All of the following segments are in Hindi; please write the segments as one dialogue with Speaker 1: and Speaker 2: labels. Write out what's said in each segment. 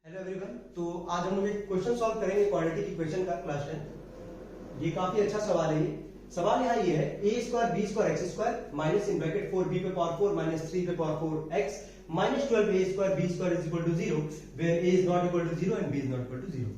Speaker 1: Hello everyone. तो आज हम लोग एक क्वेश्चन सॉल्व करेंगे क्वाड्रेटिक इक्वेशन का क्लास 10। ये काफी अच्छा सवाल है। ये सवाल यहाँ ये है a square b square x square minus in bracket 4b पे पावर 4 माइनस 3 पे power 4 x minus 12 a square b square is equal to 0 where a is not equal to 0 and b is not equal to 0।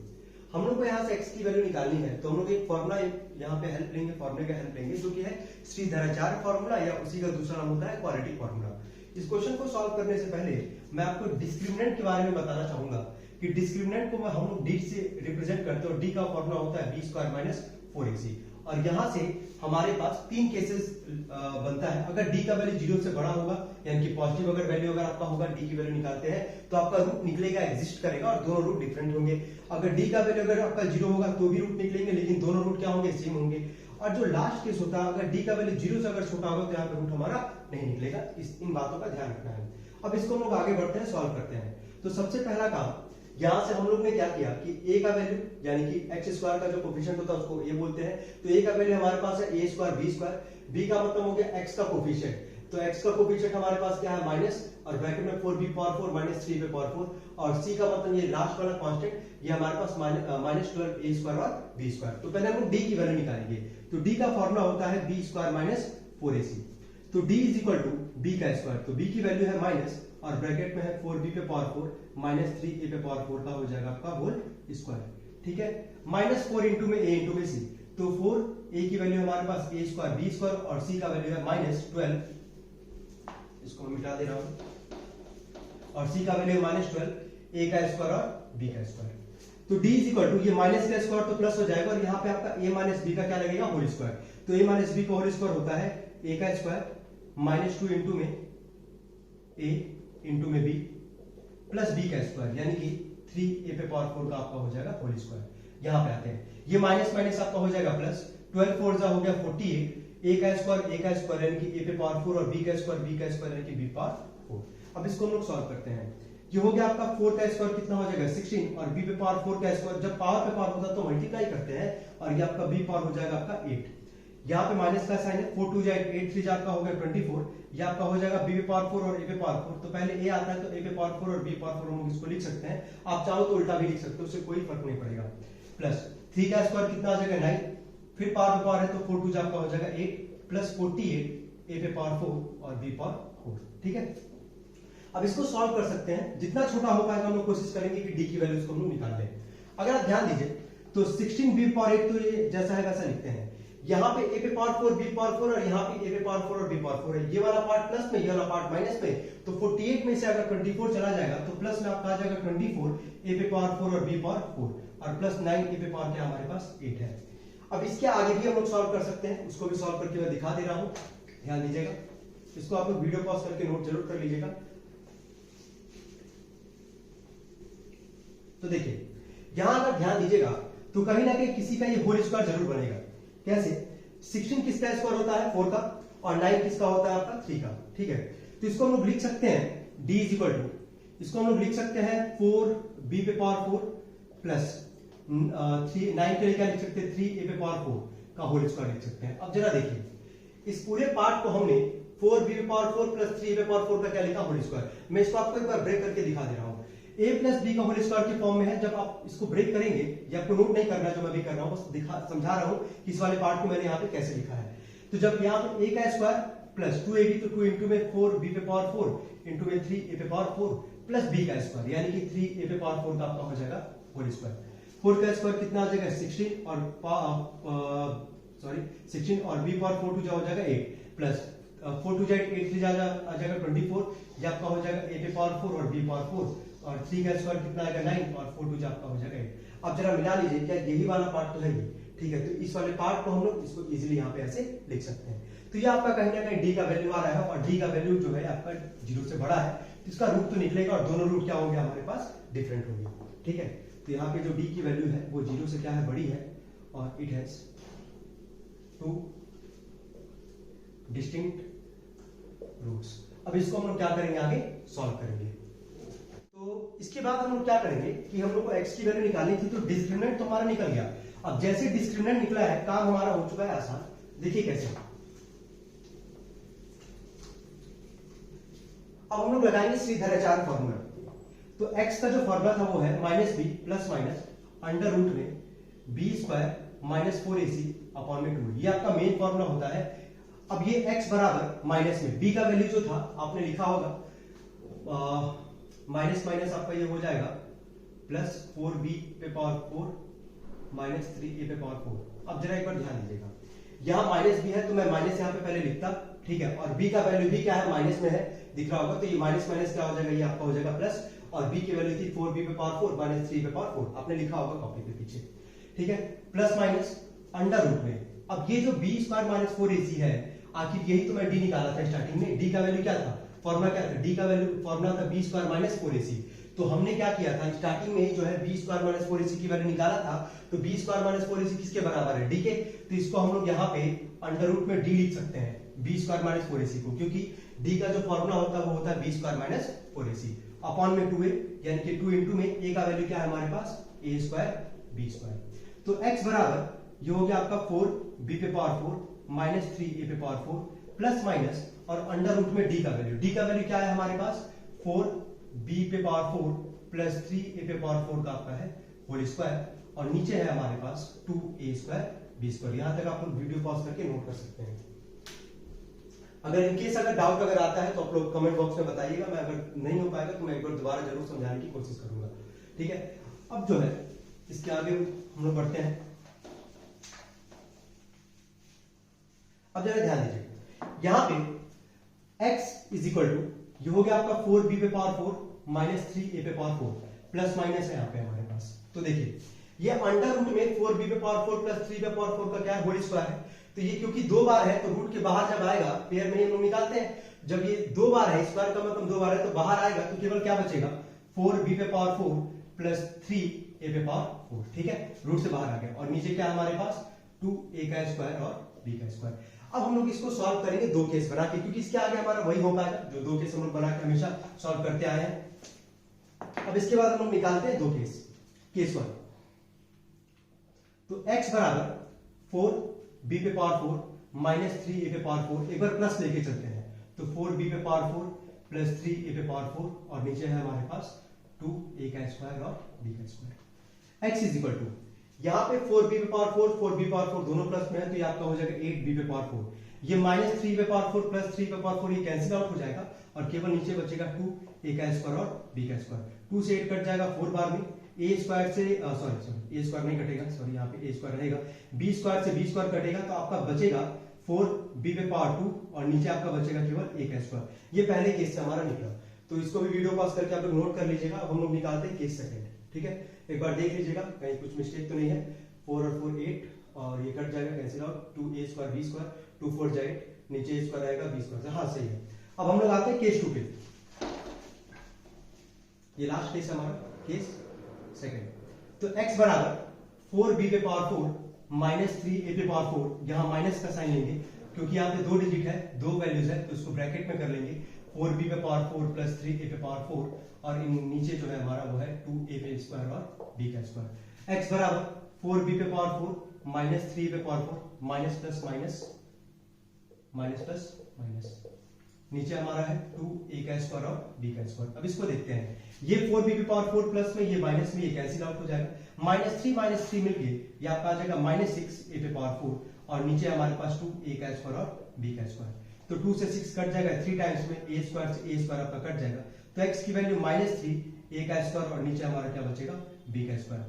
Speaker 1: हम लोग को यहाँ से x की वैल्यू निकालनी है, तो हम लोग एक फॉर्मूला यहाँ पे हेल्प लेंगे, फॉर्मूले का हेल्प लेंगे जो कि है श्रीधराचार्य फॉर्मूला या उसी का दूसरा नाम होता है क्वाड्रेटिक फॉर्मूला। इस क्वेश्चन को सॉल्व करने से पहले मैं आपको डिस्क्रिमिनेंट के बारे में बताना चाहूंगा कि डिस्क्रिमिनेंट को हम लोग डी से रिप्रेजेंट करते हैं और डी का फॉर्मूला होता है बी स्क्वायर माइनस 4ac। और यहां से हमारे पास तीन केसेस बनता है। अगर डी का वैल्यू 0 से बड़ा होगा यानी कि पॉजिटिव अगर वैल्यू अगर आपका होगा, डी की वैल्यू निकालते हैं तो आपका रूट निकलेगा, एग्जिस्ट करेगा और दोनों रूट डिफरेंट होंगे। अगर डी का वैल्यू अगर आपका 0 होगा तो भी रूट निकलेंगे, लेकिन दोनों रूट क्या होंगे, सेम होंगे। और जो लास्ट केस होता है अगर डी का वैल्यू 0 से अगर छोटा होगा तो यहाँ पे रूट हमारा नहीं निकलेगा। इन बातों का ध्यान रखना है। अब इसको हम लोग आगे बढ़ते हैं, सॉल्व करते हैं। तो सबसे पहला काम यहां से हम लोग ने क्या किया कि a का वैल्यू यानी कि x स्क्वायर का जो कोफिशिएंट होता है उसको a बोलते हैं। तो a का वैल्यू हमारे पास है a square b square, b का मतलब हो गया x का कोफिशिएंट। तो x का कोफिशिएंट हमारे पास क्या है माइनस और ब्रैकेट में 4b पावर 4 माइनस 3 पे पावर 4 और c का मतलब ये लास्ट वाला कांस्टेंट ये हमारे पास माइनस 12 a स्क्वायर और b स्क्वायर। तो पहले हम लोग d की वैल्यू निकालेंगे। तो d का फॉर्मूला होता है b स्क्वायर माइनस 4ac। तो d is equal to b का स्क्वायर, तो b की वैल्यू है माइनस और ब्रैकेट में है 4b पे पावर 4 माइनस 3a पे पावर 4 का हो जाएगा आपका होल स्क्वायर। ठीक है, माइनस 4 इंटू में a इंटू में c। तो 4a की वैल्यू हमारे पास a स्क्वायर b स्क्वायर और c का वैल्यू है माइनस 12, इसको मैं मिटा दे रहा हूं, और c का वैल्यू है माइनस 12 a का स्क्वायर और b का स्क्वायर। तो d इज इक्वल टू ये माइनस का स्क्वायर तो प्लस हो जाएगा और यहाँ पे आपका a माइनस b का क्या लगेगा, होल स्क्वायर। तो a माइनस b का होल स्क्वायर होता है a का स्क्वायर माइनस 2 इंटू में a इंटू में b प्लस b का स्क्वायर यानी कि 3a पे पावर 4 का आपका हो जाएगा होल स्क्वायर। यहां पे आते हैं, ये माइनस माइनस आपका हो जाएगा प्लस, 12 4 जा हो गया 48, a का स्क्वायर यानी कि a पे पावर 4 और b का स्क्वायर यानी कि b पावर 4। अब इसको हम लोग सॉल्व करते हैं। ये हो गया आपका 4 का स्क्वायर कितना हो जाएगा 16 और b पे पावर 4 का स्क्वायर जब पावर पे पावर होता है तो मल्टीप्लाई करते हैं और ये आपका b पावर हो जाएगा आपका 8। यहाँ पे माइनस का साइन है, 4 2 जाए 8 3 आपका हो गया 24, ये आपका हो जाएगा b पे पावर 4 और a पे पावर 4। तो पहले a आता है तो a पे पावर 4 और b पावर 4 हम लोग इसको लिख सकते हैं। आप चाहो तो उल्टा भी लिख सकते हो, उससे कोई फर्क नहीं पड़ेगा। प्लस 3 का स्क्वायर कितना आ जाएगा 9, फिर पावर पे पावर है तो 4 2 आपका हो जाएगा 8 प्लस 48 a पे पावर 4 और b पावर 4। ठीक है, अब इसको सॉल्व कर सकते हैं। जितना छोटा हो पाएगा हम लोग कोशिश करेंगे कि d की वैल्यू को हम लोग निकाल लें। अगर आप ध्यान दीजिए तो 16b पावर 8 तो ये जैसा है वैसा लिखते हैं। यहाँ पे a पे पावर 4 b पावर 4 और यहाँ पे a पे पावर 4 और b पावर 4 है। ये वाला पार्ट प्लस में, ये वाला पार्ट माइनस में। तो 48 में से अगर 24 चला जाएगा तो प्लस में आपका आ जाएगा 24 a पे पावर 4 और b पावर 4 और प्लस 9 a पे पावर क्या हमारे पास 8 है। अब इसके आगे भी हम लोग सॉल्व कर सकते हैं, उसको भी सॉल्व करके मैं दिखा दे रहा हूँ, ध्यान दीजिएगा। इसको आप लोग वीडियो पॉज करके नोट जरूर कर लीजिएगा। तो देखिए यहां अगर ध्यान दीजिएगा तो कहीं ना कहीं किसी का ये होल स्क्वायर जरूर बनेगा। कैसे, 16 किसका स्क्वायर होता है 4 का और 9 किसका होता है आपका 3 का। ठीक है, तो इसको हम लोग लिख सकते हैं d इज इक्वल टू, इसको हम लोग लिख सकते हैं 4b पे पावर 4 प्लस 3 9 के लिए क्या लिख सकते हैं 3a पे पावर 4 का होल स्क्वायर लिख सकते हैं। अब जरा देखिए इस पूरे पार्ट को हमने 4b पे पावर 4 प्लस 3a पे पावर 4 का क्या लिखा, होल स्क्वायर। मैं इसको आपको एक बार ब्रेक करके दिखा दे रहा हूं। a प्लस b का होल स्क्वायर के फॉर्म में है। जब आप इसको ब्रेक करेंगे, ये आपको नोट नहीं करना जो मैं भी कर रहा हूं, बस समझा रहा हूं कि इस वाले पार्ट को मैंने यहाँ पे कैसे लिखा है। तो जब यहाँ पे a का स्क्वायर प्लस 2ab तो 2 इंटू में 4b पे पावर 4 इंटू में 3a पे पावर 4 प्लस b का स्क्वायर यानी कि 3a पे पावर 4 का आपका हो जाएगा होल स्क्वायर। 4 का स्क्वायर कितना आ जाएगा 16 और b पावर 4 2 हो जाएगा 8 प्लस 4 2 जाए 8 3 आ जाएगा 24, ये आपका हो जाएगा a पे पावर 4 और b पावर 4 और 3 का स्क्वायर कितना आएगा 9 और 4 2 आपका हो जाएगा 8। अब जरा मिला लीजिए, क्या यही वाला पार्ट तो है ये। ठीक है, तो इस वाले पार्ट को हम लोग इसको इजीली यहाँ पे ऐसे लिख सकते हैं। तो ये आपका कहीं ना कहीं d का वैल्यू आ रहा है और d का वैल्यू जो है आपका 0 से बड़ा है तो इसका रूट तो निकलेगा और दोनों रूट क्या होंगे हमारे पास, डिफरेंट होंगे। ठीक है, तो यहाँ पे जो d की वैल्यू है वो 0 से क्या है, बड़ी है और इट हैज 2 डिस्टिंक्ट रूट्स। अब इसको हम लोग क्या करेंगे, आगे सॉल्व करेंगे। तो इसके बाद हम लोग क्या करेंगे कि हम लोग को x की वैल्यू निकालनी थी, तो डिस्क्रिमिनेंट तो हमारा निकल गया। अब जैसे डिस्क्रिमिनेंट निकला है काम हमारा हो चुका है आसान। देखिए कैसे, अब हम लोग लगाएंगे श्रीधराचार्य फॉर्मूला। तो x का जो फॉर्मूला था वो है minus B plus minus under root में B square minus 4ac upon में 2। ये आपका मेन फॉर्मूला होता है। अब ये x बराबर माइनस में b का वैल्यू जो था आपने लिखा होगा माइनस माइनस आपका ये हो जाएगा प्लस 4b पे पावर 4 माइनस 3a पे पावर 4। अब जरा एक बार ध्यान दीजिएगा, यहाँ माइनस b है तो मैं माइनस यहाँ पे पहले लिखता, ठीक है, और b का वैल्यू भी क्या है माइनस में है, दिख रहा होगा, तो ये माइनस माइनस क्या हो जाएगा, ये आपका हो जाएगा प्लस, और b की वैल्यू थी 4b पे पावर 4 माइनस 3 पे पावर 4, आपने लिखा होगा कॉपी पे पीछे, ठीक है, प्लस माइनस अंडर रूट में। अब ये जो b स्क्वायर माइनस 4ac है, आखिर यही तो मैं d निकाला था स्टार्टिंग में। d का वैल्यू क्या था, फॉर्मूला क्या था, d का वैल्यू फॉर्मूला था b स्क्वायर माइनस 4ac। तो हमने क्या किया था स्टार्टिंग में जो है b स्क्वायर माइनस 4ac की वैल्यू निकाला था, तो b स्क्वायर माइनस 4ac किसके बराबर है, d के, तो इसको हम लोग यहाँ पे अंडर रूट में d लिख सकते हैं b स्क्वायर माइनस 4ac को, क्योंकि d का जो फॉर्मूला होता है वो होता है b square minus 4ac upon में 2a, यानी कि 2 इंटू में a का वैल्यू क्या है हमारे पास a स्क्वायर b स्क्वायर। तो x बराबर ये हो गया आपका 4b पे पावर 4 माइनस 3a पे पावर 4 प्लस माइनस और अंडर रूट में d का वैल्यू क्या है हमारे पास 4b पे पावर 4 प्लस 3a पे पावर 4 का आपका है होल स्क्वायर, और नीचे है हमारे पास 2a स्क्वायर b स्क्वायर। यहां तक आप लोग वीडियो पॉज करके नोट कर सकते हैं। अगर इनकेस अगर डाउट अगर आता है तो आप लोग कमेंट बॉक्स में बताइएगा, मैं अगर नहीं हो पाएगा तो मैं एक बार दोबारा जरूर समझाने की कोशिश करूंगा, ठीक है। अब जो है इसके आगे हम लोग बढ़ते हैं। अब जरा ध्यान दीजिए, यहाँ पे x इज इक्वल टू ये हो गया आपका 4b पे पावर 4 माइनस 3a पे पावर 4 प्लस माइनस है यहाँ पे हमारे पास। तो देखिए ये अंडर रूट में 4b पे पावर 4 प्लस 3 पे पावर 4 का क्या है होल स्क्वायर है, तो ये क्योंकि दो बार है तो रूट के बाहर जब आएगा पेयर में हम लोग निकालते हैं, जब ये दो बार है स्क्वायर का मतलब दो बार है तो बाहर आएगा तो केवल क्या बचेगा 4b पे पावर 4 प्लस 3a पे पावर 4, ठीक है, रूट से बाहर आ गया, और नीचे क्या हमारे पास 2a का स्क्वायर और b का स्क्वायर। अब हम लोग इसको सॉल्व करेंगे दो केस बना के, क्योंकि इसके आगे हमारा वही हो पाएगा जो दो केस हम लोग बना के हमेशा सॉल्व करते आए हैं। अब इसके बाद हम लोग निकालते हैं दो केस, केस 1। तो x बराबर 4b पे पावर 4 माइनस 3a पे पावर 4, एक बार प्लस लेके चलते हैं, तो 4b पे पावर 4 प्लस 3a पे पावर 4, और नीचे है हमारे पास 2a का स्क्वायर और b का square. x is equal to यहाँ पे 4b पे पावर 4 4b पे पावर 4 दोनों प्लस में है, तो ये आपका हो जाएगा 8b पे पावर 4, ये माइनस 3 पे पावर 4 प्लस 3 पे पावर 4 ये कैंसिल आउट हो जाएगा, और केवल नीचे बचेगा 2a का स्क्वायर और b का स्क्वायर। 2 से 8 कट जाएगा 4 बार में, a स्क्वायर से सॉरी a स्क्वायर नहीं कटेगा, सॉरी यहाँ पे a स्क्वायर रहेगा, b स्क्वायर से b स्क्वायर कटेगा, तो आपका बचेगा 4b पे पावर 2, और नीचे आपका बचेगा केवल a का स्क्वायर। ये पहले केस से हमारा निकला, तो इसको भी वीडियो पॉज करके आप लोग नोट कर लीजिएगा। अब हम लोग निकालते हैं केस सेकंड, ठीक है, एक बार देख लीजिएगा कहीं कुछ मिस्टेक तो नहीं है। 4 और 4 8, और ये कट जाएगा cancel out, 2a square b square, 2 4 जा 8, नीचे a स्क्वायर आएगा b स्क्वायर, हाँ सही है। अब हम लोग आते हैं केस 2 पे, ये लास्ट केस हमारा केस सेकंड। तो x बराबर 4b पे पावर 4 माइनस 3a पे पावर 4, यहाँ माइनस का साइन लेंगे क्योंकि यहाँ पे दो डिजिट है, दो वैल्यूज है, तो इसको ब्रैकेट में कर लेंगे 4b पे पावर 4 प्लस 3a पे पावर 4, और इन नीचे जो है हमारा वो है 2a पे स्क्वायर और b का स्क्वायर। x बराबर 4b पे पावर 4 माइनस 3 पे power 4 minus plus minus minus plus minus, नीचे हमारा है 2a का स्क्वायर और b का स्क्वायर। अब इसको देखते हैं, ये 4b पे पावर 4 प्लस में ये माइनस में ये कैंसिल आउट हो जाएगा, माइनस 3 मिलके ये आपका आ जाएगा माइनस 6a पे पावर 4, और नीचे हमारे पास 2a का स्क्वायर और b का स्क्वायर। तो 2 से 6 कट जाएगा, 3 टाइम्स में a स्क्वायर से a स्क्वायर आपका कट जाएगा, तो x की वैल्यू माइनस 3 a का स्क्वायर, और नीचे हमारा क्या बचेगा b का स्क्वायर।